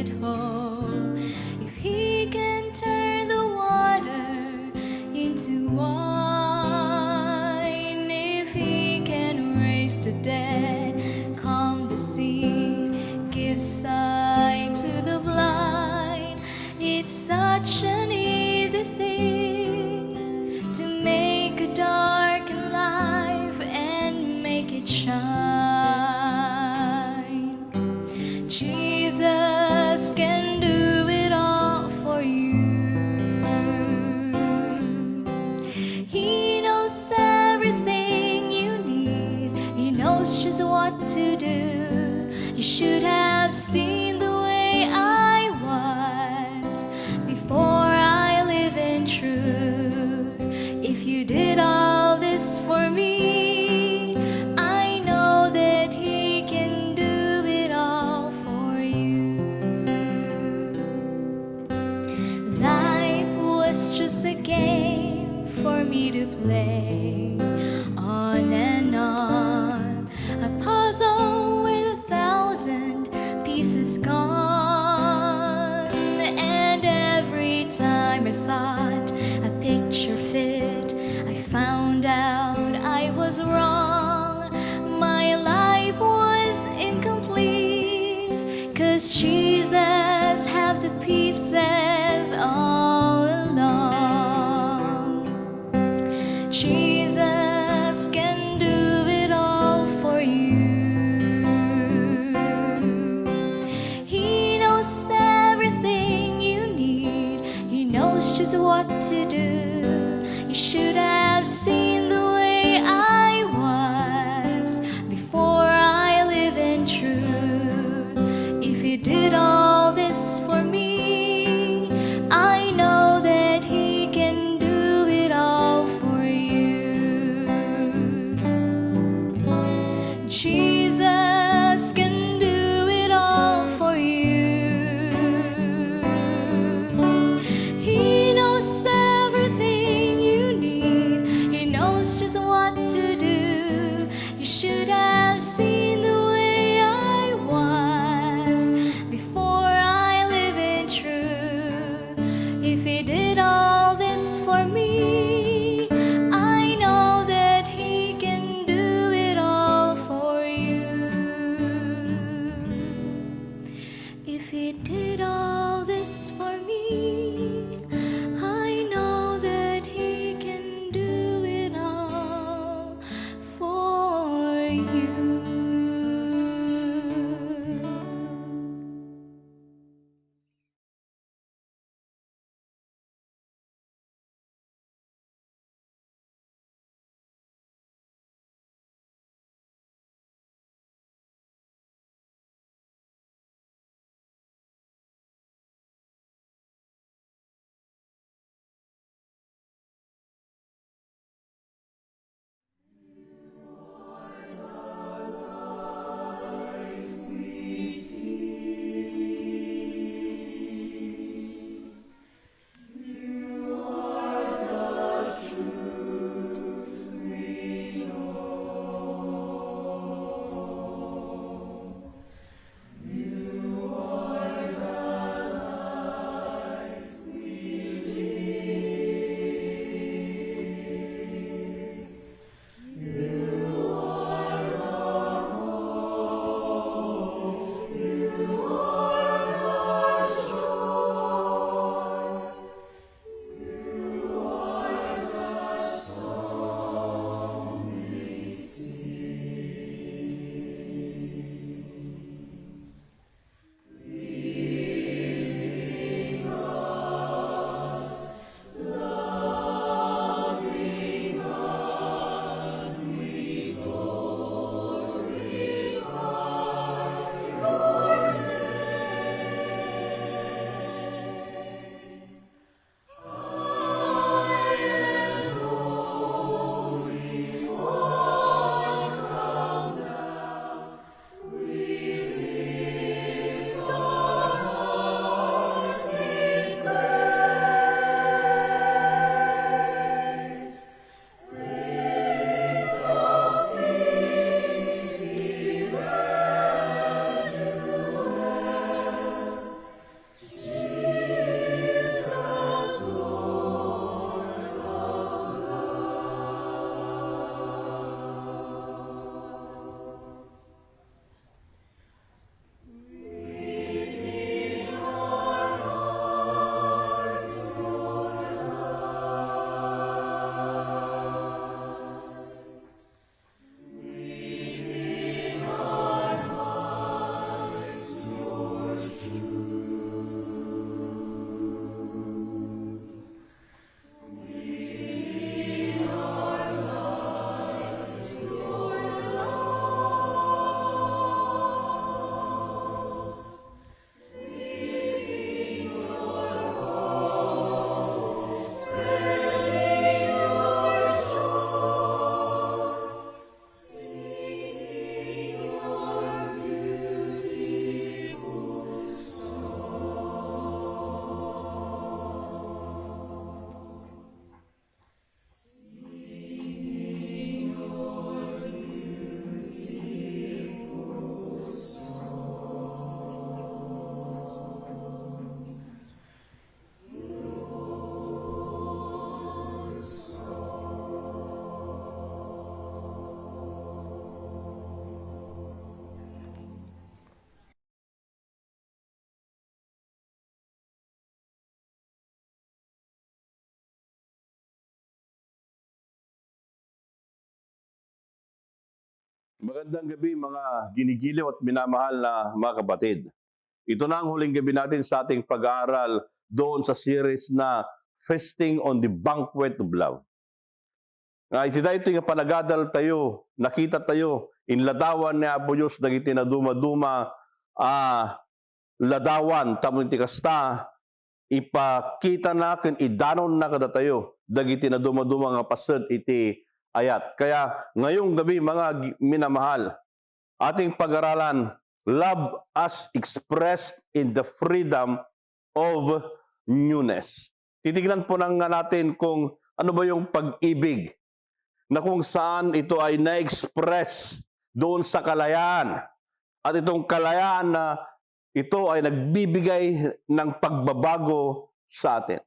it whole. If He can turn the water into wine, if He can raise the dead, calm the sea, give sight to the blind, it's such an easy thing to make a darkened life and make it shine. Jesus can do it all for you. He knows everything you need. He knows just what to do. You should have seen the way I was before I live in truth. If you did all this for me, I know that He can do it all for you. Life was just a game for me to play, on and on, a puzzle with 1,000 pieces gone. And every time I thought a picture fit, I found out I was wrong. My life was incomplete, 'cause Jesus had the pieces all along. Jesus can do it all for you. He knows everything you need. He knows just what to do. You should have seen the way I was before I live in truth. If He did all this for me, I know that He can do it all for you. Jesus can do it all for you. He knows everything you need. He knows just what to do. You should have seen the way I was before I live in truth. If He did all this for me, I know that He can do it all for you. If He did all this for me, I know that He can do it all for you. Magandang gabi mga ginigiliw at minamahal na mga kapatid. Ito na ang huling gabi natin sa ating pag-aaral doon sa series na Feasting on the Banquet of Love. Iti ito nga panagadal tayo, nakita tayo, inladawan ni Apo Diyos, dagiti na duma-duma, ladawan, tamon ti kasta, ipakita na ken idanon na kada tayo, dagiti na duma-duma nga pased iti ayat. Kaya ngayong gabi mga minamahal, ating pag-aralan, love as expressed in the freedom of newness. Titignan po nga natin kung ano ba yung pag-ibig na kung saan ito ay na-express doon sa kalayaan. At itong kalayaan na ito ay nagbibigay ng pagbabago sa atin.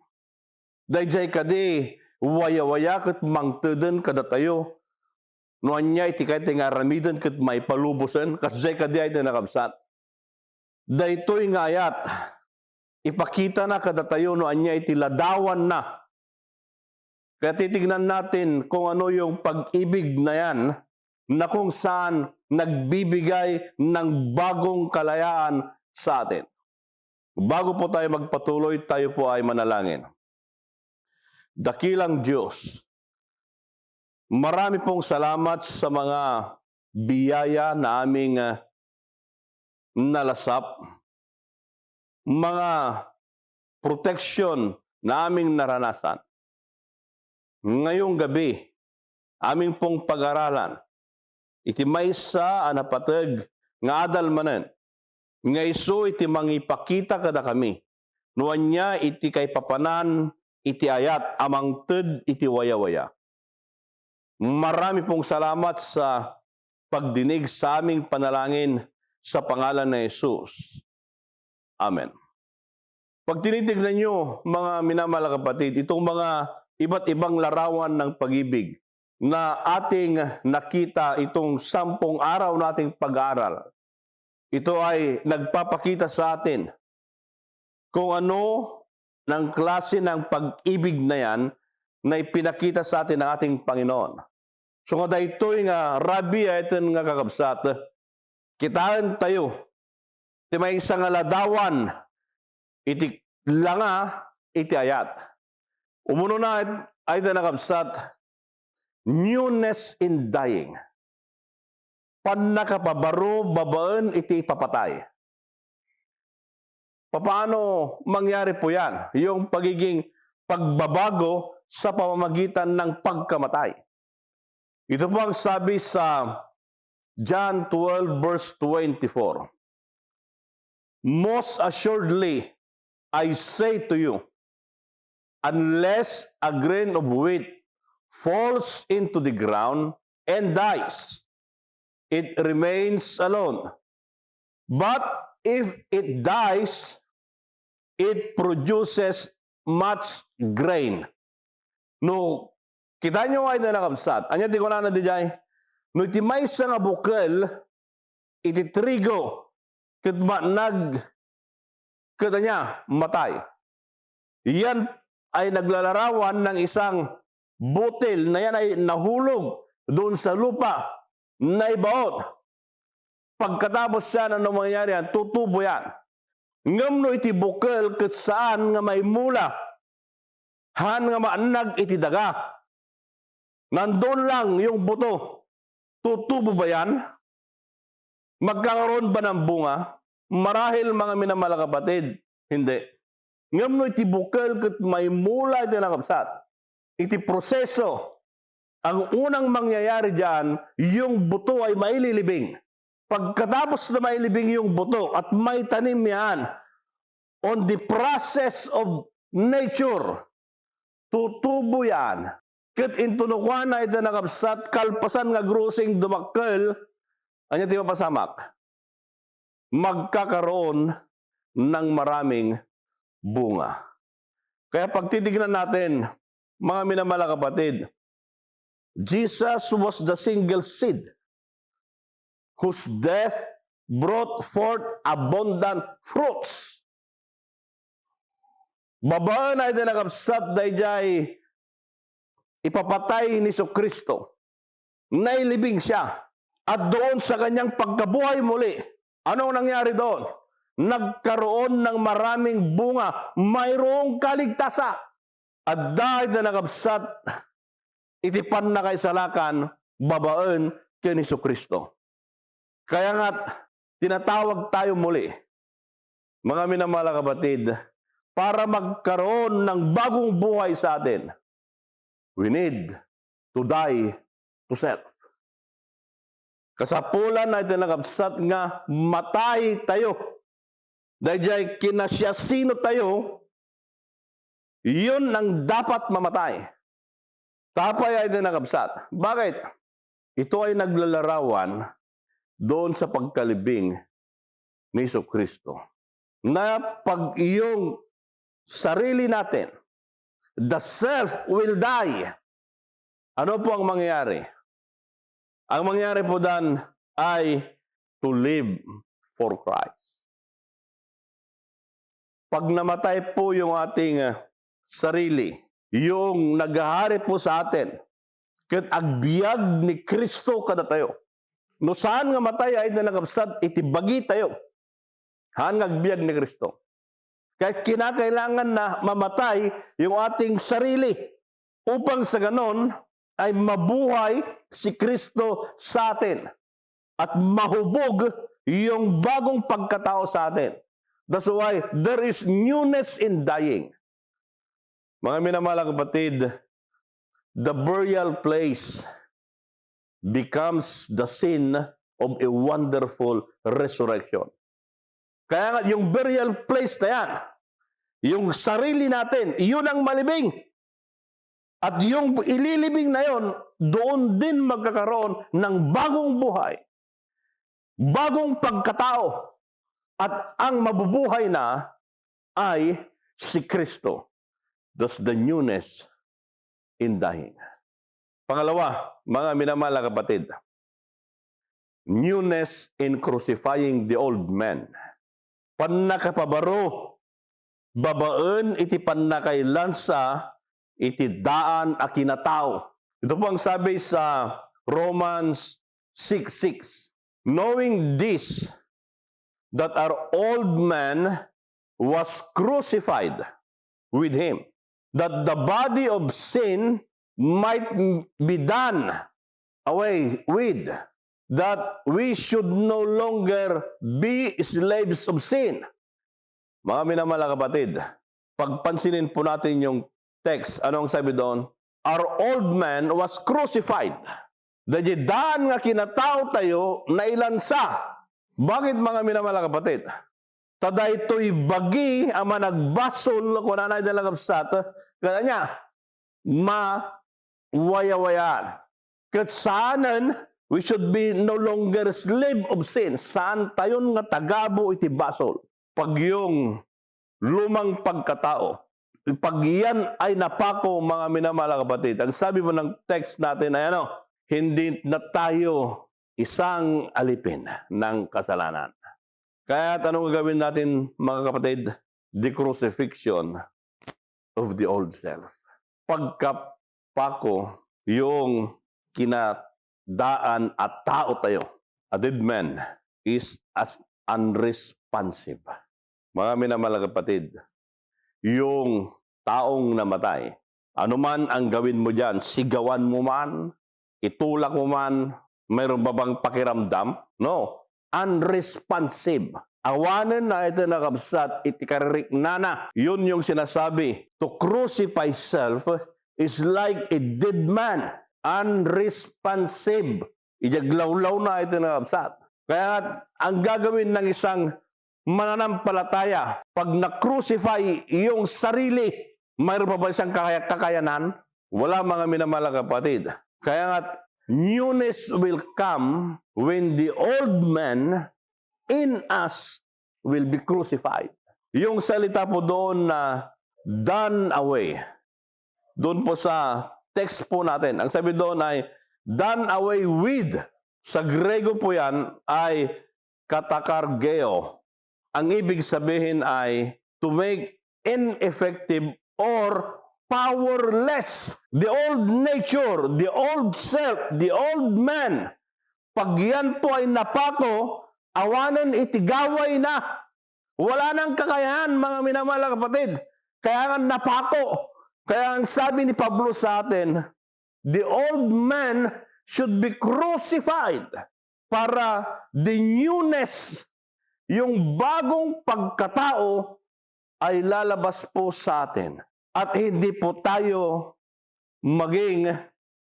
Dayjay kadi, waya-waya kat mangteden kada tayo. Noan niya iti kahit nga ramidan kat may palubusan, kasi kadi ay nakabsat. Daytoy nga ayat, ipakita na kada tayo noan niya iti ladawan na. Kaya titignan natin kung ano yung pag-ibig na yan, na kung saan nagbibigay ng bagong kalayaan sa atin. Bago po tayo magpatuloy, tayo po ay manalangin. Dakilang Diyos, marami pong salamat sa mga biyaya na aming nalasap, mga protection na aming naranasan. Ngayong gabi, aming pong pag-aralan, iti maysa anapateg nga adal manen, nga iso iti mangipakita kada kami, nuan niya iti kay papanan, iti ayat, amang ted iti waya-waya. Marami pong salamat sa pagdinig sa aming panalangin sa pangalan ni Jesus. Amen. Pag tinitignan nyo, mga minamahal kapatid, itong mga iba't ibang larawan ng pag-ibig na ating nakita itong 10 araw nating pag-aaral. Ito ay nagpapakita sa atin kung ano ng klase ng pag-ibig na yan na ipinakita sa atin ng ating Panginoon. So nga daytoy nga rabi iten nga kakabsat, kitaan tayo, iti may isang ladawan, iti langa, iti ayat. Umuno na ay nakabsat, newness in dying. Panakapabaro, babaan, iti papatay. Paano mangyari po yan? Yung pagiging pagbabago sa pamamagitan ng pagkamatay. Ito po ang sabi sa John 12 verse 24. Most assuredly, I say to you, unless a grain of wheat falls into the ground and dies, it remains alone. But if it dies, it produces much grain. No, kita nyo ay nalakabsat. Anya di ko na di jay. No, iti may sa nga bukal, iti trigo, kitma kita niya, matay. Yan ay naglalarawan ng isang butil na yan ay nahulog doon sa lupa na ibaon. Pagkatapos siya na mangyari yan, tutubo yan. Ngamno iti bukal ket saan nga may mula, han nga maanag iti daga. Nandun lang yung buto. Tutubo ba yan? Magkakaroon ba ng bunga? Marahil mga minamahal kapatid, hindi. Ngamno iti bukal ket may mula iti nakabsat. Iti proseso. Ang unang mangyayari diyan, yung buto ay maililibing. Pagkatapos na mailibing yung buto at may tanim yan, on the process of nature, tutubo yan. Ket intunukwan na ito nakabsat, kalpasan nga grusing dumakkel, anya di mapasamak, magkakaroon ng maraming bunga. Kaya pagtitignan natin, mga minamahal kapatid, Jesus was the single seed whose death brought forth abundant fruits. Babaan na ito nakabsat dayjay ipapatay ni Kristo. Nailibing siya. At doon sa kanyang pagkabuhay muli, anong nangyari doon? Nagkaroon ng maraming bunga, mayroong kaligtasan. At dahil na nakabsat, itipan na kay salakan, babaen kay Jesucristo. Kaya nga, tinatawag tayo muli, mga minamahal na kapatid, para magkaroon ng bagong buhay sa atin. We need to die to self. Kasapulan na itinakabsat nga matay tayo. Dahil kinasya sino tayo, yun ang dapat mamatay. Tapay ay itinakabsat. Bakit? Ito ay naglalarawan doon sa pagkalibing ni Jesucristo. Na pag iyong sarili natin, the self will die. Ano po ang mangyayari? Ang mangyayari po dan ay to live for Christ. Pag namatay po yung ating sarili, yung naghahari po sa atin, ket agbyag ni Kristo kada tayo. No saan nga matay ay nagabsat, itibagi tayo. Haan nga agbyag ni Kristo. Kaya kinakailangan na mamatay yung ating sarili upang sa ganon ay mabuhay si Kristo sa atin at mahubog yung bagong pagkatao sa atin. That's why there is newness in dying. Mga minamahal na kapatid, the burial place becomes the scene of a wonderful resurrection. Kaya nga, yung burial place na yan, yung sarili natin, yun ang malibing. At yung ililibing na yon, doon din magkakaroon ng bagong buhay, bagong pagkatao, at ang mabubuhay na ay si Kristo. That's the newness in dying. Pangalawa, mga minamahal na kapatid, newness in crucifying the old man. Pannakapabaro, babaen iti pannakailansa, iti daan a kinatao. Ito po ang sabi sa Romans 6:6. Knowing this, that our old man was crucified with him, that the body of sin might be done away with, that we should no longer be slaves of sin. Mga minamahal na kapatid, pagpansinin po natin yung text, anong sabi doon? Our old man was crucified. Dahil daan nga kinatao tayo na ilansa. Bakit mga minamahal na kapatid? Taday to'y bagi ama nagbasol kung nanay dalagabsat, kaya niya, mawaya-wayaan. Katsanan, we should be no longer slave of sin. Saan tayon nga tagabo iti basol? Pag yung lumang pagkatao, pag yan ay napako, mga minamahal na kapatid, ang sabi mo ng text natin ay ano, hindi na tayo isang alipin ng kasalanan. Kaya anong gagawin natin, mga kapatid? The crucifixion of the old self. Pagkapako, yung kinadaan at tao tayo, a dead man is as unresponsive. Mga minamahal na kapatid, yung taong namatay, anuman ang gawin mo dyan, sigawan mo man, itulak mo man, mayroon ba bang pakiramdam? No. Unresponsive. Awanan na ito nakabsat, itikaririk nana. Yun yung sinasabi. To crucify self is like a dead man. Unresponsive. Ijaglawlaw na ito nakabsat. Kaya ang gagawin ng isang mananampalataya, pag na-crucify yung sarili, mayroon pa ba isang kakayanan? Wala, mga minamahal na kapatid. Kaya nga, newness will come when the old man in us will be crucified. Yung salita po doon na done away, doon po sa text po natin, ang sabi doon ay done away with. Sa Grego po yan ay katakargeo. Ang ibig sabihin ay to make ineffective or powerless. The old nature, the old self, the old man, Pag yan po ay napako, awanan itigaway na. Wala nang kakayahan, mga minamahal na kapatid. Kaya nga napako. Kaya ang sabi ni Pablo sa atin, the old man should be crucified para the newness, yung bagong pagkatao ay lalabas po sa atin. At hindi po tayo maging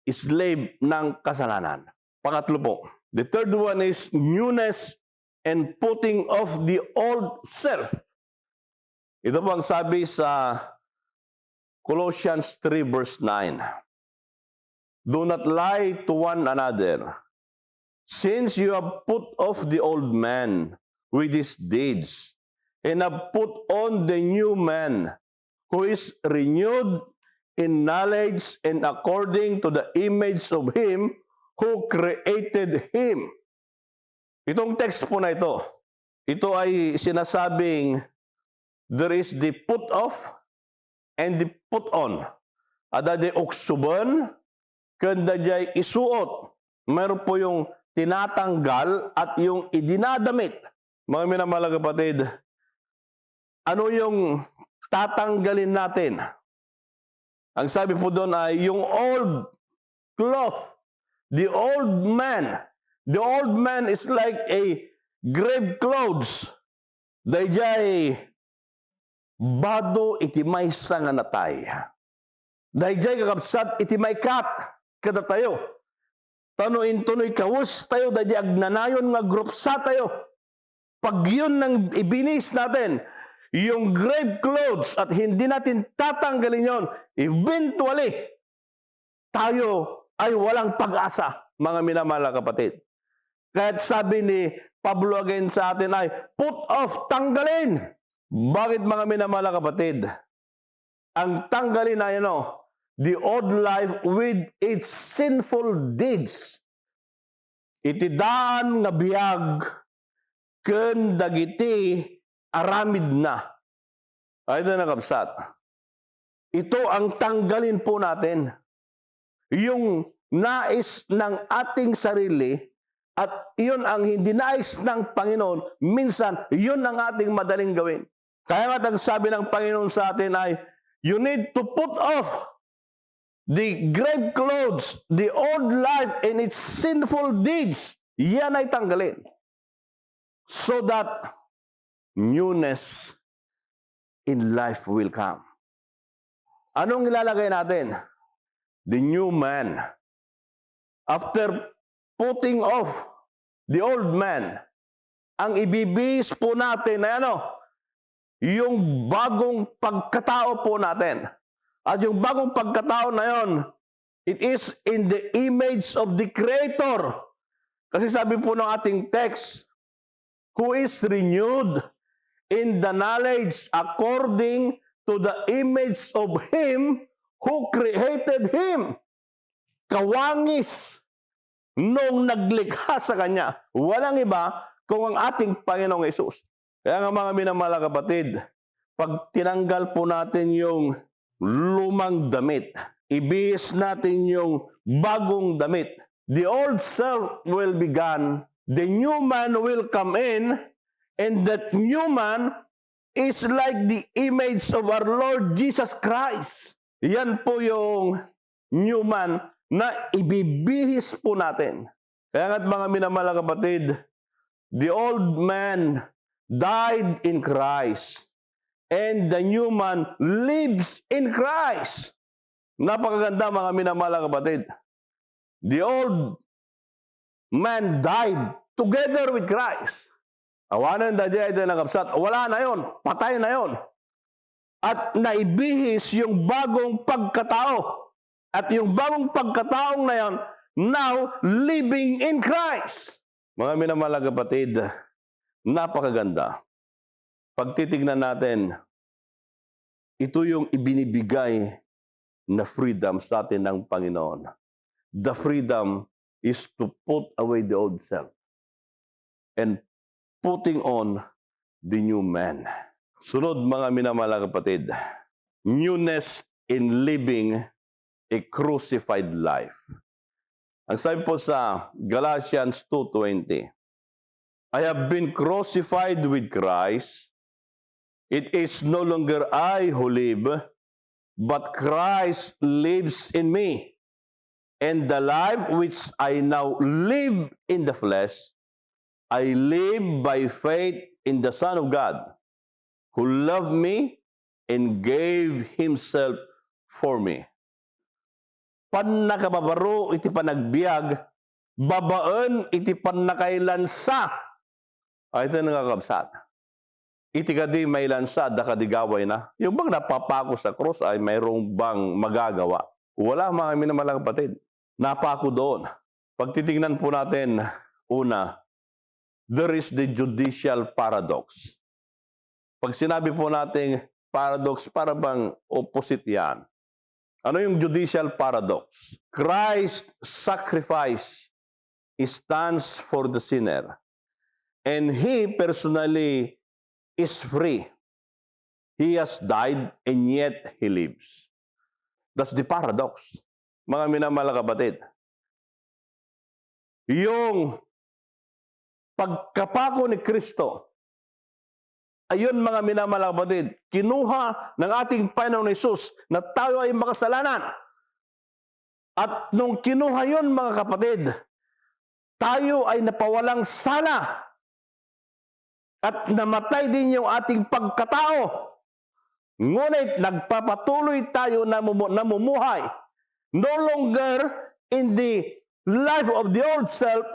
slave ng kasalanan. Pangatlo po, the third one is newness and putting off the old self. Ito po ang sabi sa Colossians 3 verse 9. Do not lie to one another, since you have put off the old man with his deeds, and have put on the new man, who is renewed in knowledge and according to the image of him who created him. Itong text po na ito ay sinasabing there is the put off and the put on. Ada di oksuban, kanda jay isuot. Meron po yung tinatanggal at yung idinadamit. Mga minamahal na kapatid, ano yung tatanggalin natin? Ang sabi po doon ay yung old cloth, the old man. The old man is like a grave clothes. Dayjay bado iti maysa nga natay. Dayjay kakabsat iti may kat kada tayo. Tanuin tunoy kawus tayo dayjay agnanayon nga group sa tayo. Pag yun nang ibinis natin, yung grave clothes at hindi natin tatanggalin yon, eventually, tayo ay walang pag-asa, mga minamahal na kapatid. Kahit sabi ni Pablo again sa atin ay, put off, tanggalin. Bakit mga minamahal na kapatid? Ang tanggalin ay the old life with its sinful deeds. Itidaan nga biyag ken dagiti aramid na. Ay na nakabsat. Ito ang tanggalin po natin. Yung nais ng ating sarili at iyon ang hindi nais ng Panginoon, minsan yun ang ating madaling gawin. Kaya nga ang sabi ng Panginoon sa atin ay, you need to put off the grave clothes, the old life and its sinful deeds. Yan ay tanggalin. So that newness in life will come. Anong ilalagay natin? The new man. After putting off the old man, ang ibibihis po natin ay yung bagong pagkatao po natin. At yung bagong pagkatao na yon, it is in the image of the Creator. Kasi sabi po ng ating text, who is renewed in the knowledge according to the image of Him who created Him. Kawangis nung naglikha sa Kanya. Walang iba kung ang ating Panginoong Hesus. Kaya nga mga minamahal na kapatid, pag tinanggal po natin yung lumang damit, ibihis natin yung bagong damit, the old self will be gone, the new man will come in, and that new man is like the image of our Lord Jesus Christ. Yan po yung new man na ibibihis po natin. Kaya nga't mga minamahal na kapatid, the old man died in Christ, and the new man lives in Christ. Napakaganda mga minamahal na kapatid. The old man died together with Christ. Awanan na diya ito nakapsat. Wala na yon, patay na yon. At naibihis yung bagong pagkatao. At yung bagong pagkataong na yon, now living in Christ. Mga minamahal na kapatid, napakaganda. Pag titignan natin, ito yung ibinibigay na freedom sa atin ng Panginoon. The freedom is to put away the old self and putting on the new man. Sunod mga minamahal na kapatid, newness in living a crucified life. Ang sabi po sa Galatians 2:20, I have been crucified with Christ. It is no longer I who live, but Christ lives in me. And the life which I now live in the flesh, I live by faith in the Son of God, who loved me and gave Himself for me. Pan nakababaro iti panagbiag, babaan iti pan nakailansa. Ay, ito nakakabsat. Iti kadi may lansa, da kadigaway na. Yung bang napapako sa cross ay mayroong bang magagawa? Wala, mga minamalang kapatid. Napako doon. Pag titignan po natin, una, there is the judicial paradox. Pag sinabi po natin paradox, para bang opposite yan. Ano yung judicial paradox? Christ's sacrifice stands for the sinner. And He personally is free. He has died and yet He lives. That's the paradox. Mga minamahal na kapatid. Yung pagkapako ni Kristo, ayun mga minamahal na kapatid, kinuha ng ating Panginoon Hesus na tayo ay makasalanan. At nung kinuha yun mga kapatid, tayo ay napawalang sala. At namatay din yung ating pagkatao. Ngunit nagpapatuloy tayo na namumuhay. No longer in the life of the old self,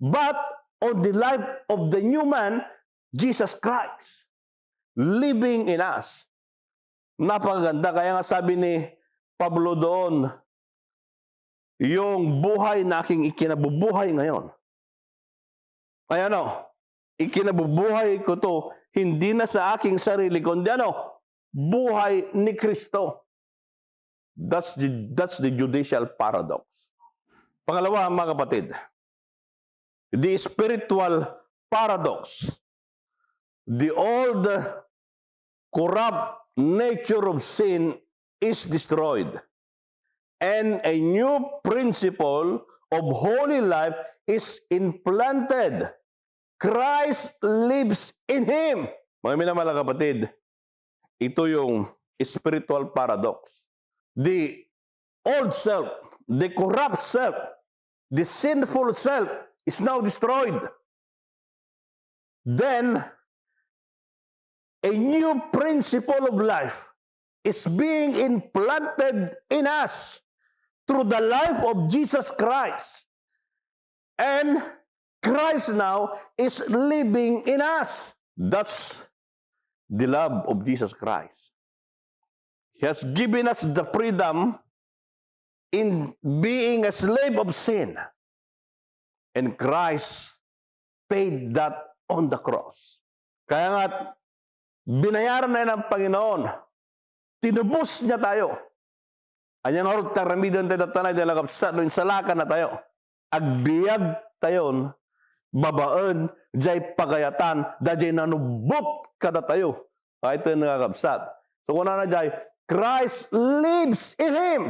but on the life of the new man, Jesus Christ, living in us. Napakaganda. Kaya nga sabi ni Pablo doon, yung buhay na aking ikinabubuhay ngayon. Ay ano? Ikinabubuhay ko to, hindi na sa aking sarili, kundi ano? Buhay ni Kristo. That's the judicial paradox. Pangalawa, mga kapatid, the spiritual paradox. The old corrupt nature of sin is destroyed. And a new principle of holy life is implanted. Christ lives in him. Mga minamahal na kapatid, ito yung spiritual paradox. The old self, the corrupt self, the sinful self is now destroyed. Then, a new principle of life is being implanted in us through the life of Jesus Christ. And Christ now is living in us. That's the love of Jesus Christ. He has given us the freedom in being a slave of sin. And Christ paid that on the cross. Kaya nga, binayaran na ng Panginoon. Tinubos niya tayo. Anyang harot taramidan tayo tatanay dahil kapsa doon sa lakan na tayo. Agbiag tayon, babaan, jay pagayatan, dajay nanubot kada tayo. Ito yung nakakabsat. So kung na jay, Christ lives in him.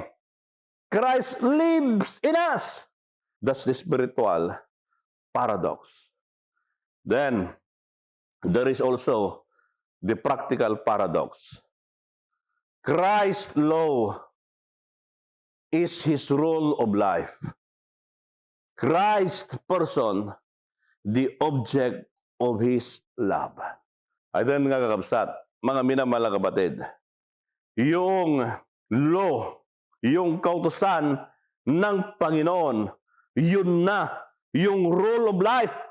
Christ lives in us. That's the spiritual paradox. Then, there is also the practical paradox. Christ's law is his rule of life. Christ's person, the object of his love. Ay din nga kakabsat, mga minamahal na kapatid, yung law, yung kautusan ng Panginoon, yun na, yung rule of life.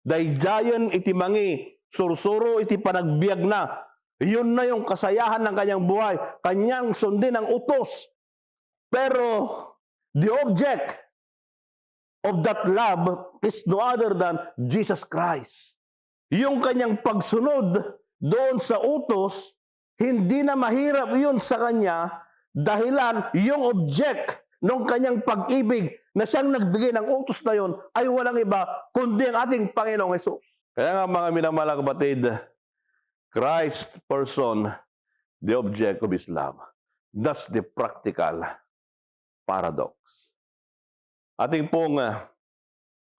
Daydayan iti mangi, sursuro iti panagbiag na. Yun na yung kasayahan ng kanyang buhay. Kanyang sundin ang utos. Pero the object of that love is no other than Jesus Christ. Yung kanyang pagsunod doon sa utos, hindi na mahirap yun sa kanya dahilan yung object ng kanyang pag-ibig na siyang nagbigay ng utos na yun ay walang iba kundi ang ating Panginoong Hesus. Kaya nga mga minamahal na kapatid, Christ person, the object of his love. That's the practical paradox. Ating pong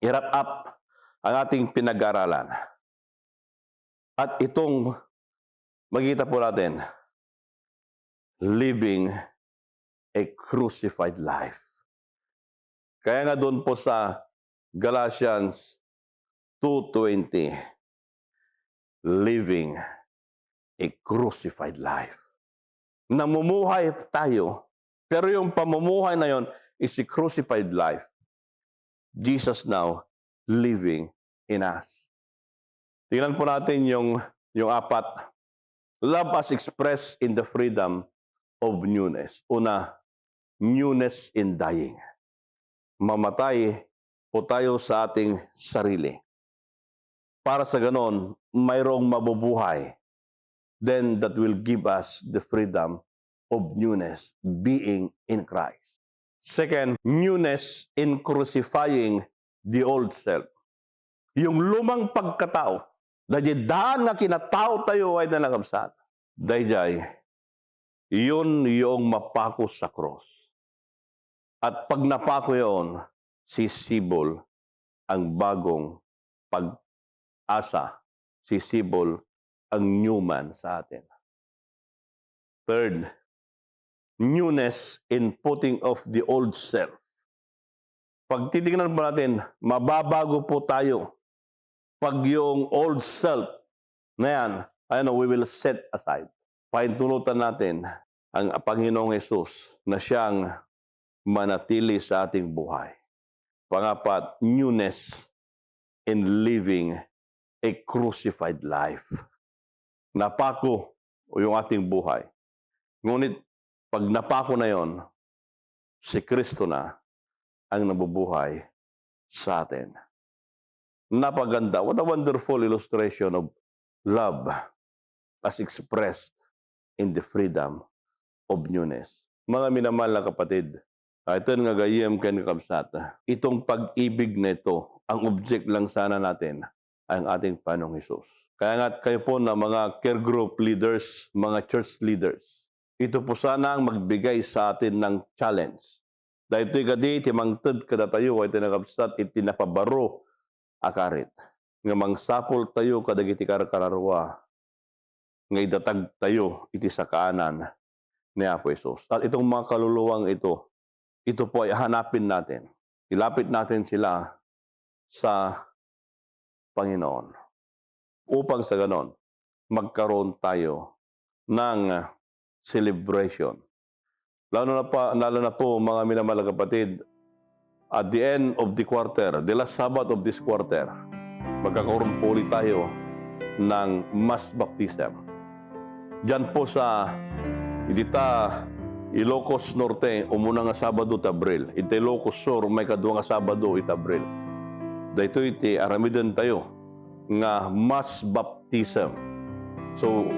i-wrap up ang ating pinag-aralan. At itong makikita po natin, living a crucified life. Kaya nga doon po sa Galatians 2:20, living a crucified life. Namumuhay tayo, pero yung pamumuhay na yon is a crucified life. Jesus now living in us. Tingnan po natin yung 4. Love as expressed in the freedom of newness. Una, newness in dying. Mamatay po tayo sa ating sarili. Para sa ganon, mayroong mabubuhay. Then that will give us the freedom of newness, being in Christ. Second, newness in crucifying the old self. Yung lumang pagkatao, dahil daan nga kinatao tayo ay nalakabsat. Dahil yun yung mapako sa cross. At pag napako yun, sisibol ang bagong pag-asa. Sisibol ang new man sa atin. Third, newness in putting off the old self. Pag titignan po natin, mababago po tayo. Pag yung old self na yan, we will set aside. Pahintulutan natin ang Panginoong Hesus na siyang manatili sa ating buhay. Pangapat, newness in living a crucified life. Napako yung ating buhay. Ngunit pag napako na yon, si Kristo na ang nabubuhay sa atin. Napaganda. What a wonderful illustration of love as expressed in the freedom of newness. Mga minamahal na kapatid, ito nga gayem kanikabsat. Itong pag-ibig na ito, ang object lang sana natin ay ang ating Panginoong Hesus. Kaya nga kayo po na mga care group leaders, mga church leaders, ito po sana ang magbigay sa atin ng challenge. Dahil ito'y gadi, timangtad kada tayo, ay tinakabsat, itinapabaro akarit. Nga mangsapol tayo kadagiti kararwa, nga idatag tayo iti sa kaanan ni Apo Hesus. At itong mga kaluluwang ito po ay hanapin natin. Ilapit natin sila sa Panginoon. Upang sa ganon, magkaroon tayo ng celebration. Lalo na po mga minamahal na kapatid, at the end of the quarter, the last Sabbath of this quarter, magkakaroon po ulit tayo ng mass baptism. Diyan po sa Ilocos Norte, umuna nga Sabado Tabril. Iti Ilocos Sur, may kadwa nga Sabado itabril. Dahito iti aramidan tayo nga mass baptism. So,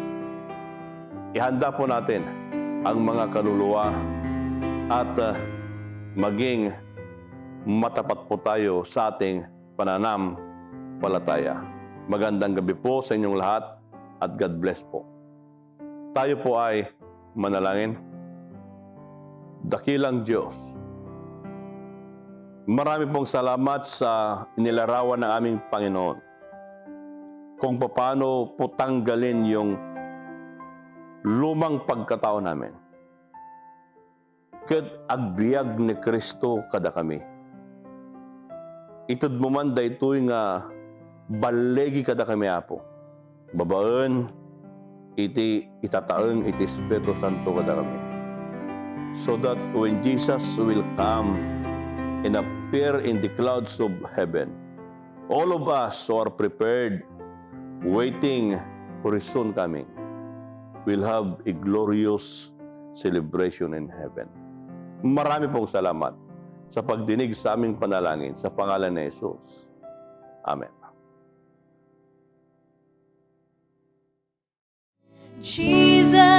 ihanda po natin ang mga kaluluwa at maging matapat po tayo sa ating pananampalataya. Magandang gabi po sa inyong lahat at God bless po. Tayo po ay manalangin. Dakilang Diyos, marami pong salamat sa inilarawan ng aming Panginoon. Kung paano po tanggalin yung lumang pagkatao namin. Ket agbiag ni Kristo kada kami. Itud mo man daytoy nga balegi kada kami apo. Babaen iti itataeng iti Espiritu Santo kada kami. So that when Jesus will come and appear in the clouds of heaven, all of us who are prepared, waiting for His soon coming, will have a glorious celebration in heaven. Marami pong salamat sa pagdinig sa aming panalangin sa pangalan ni Jesus. Amen. Jesus.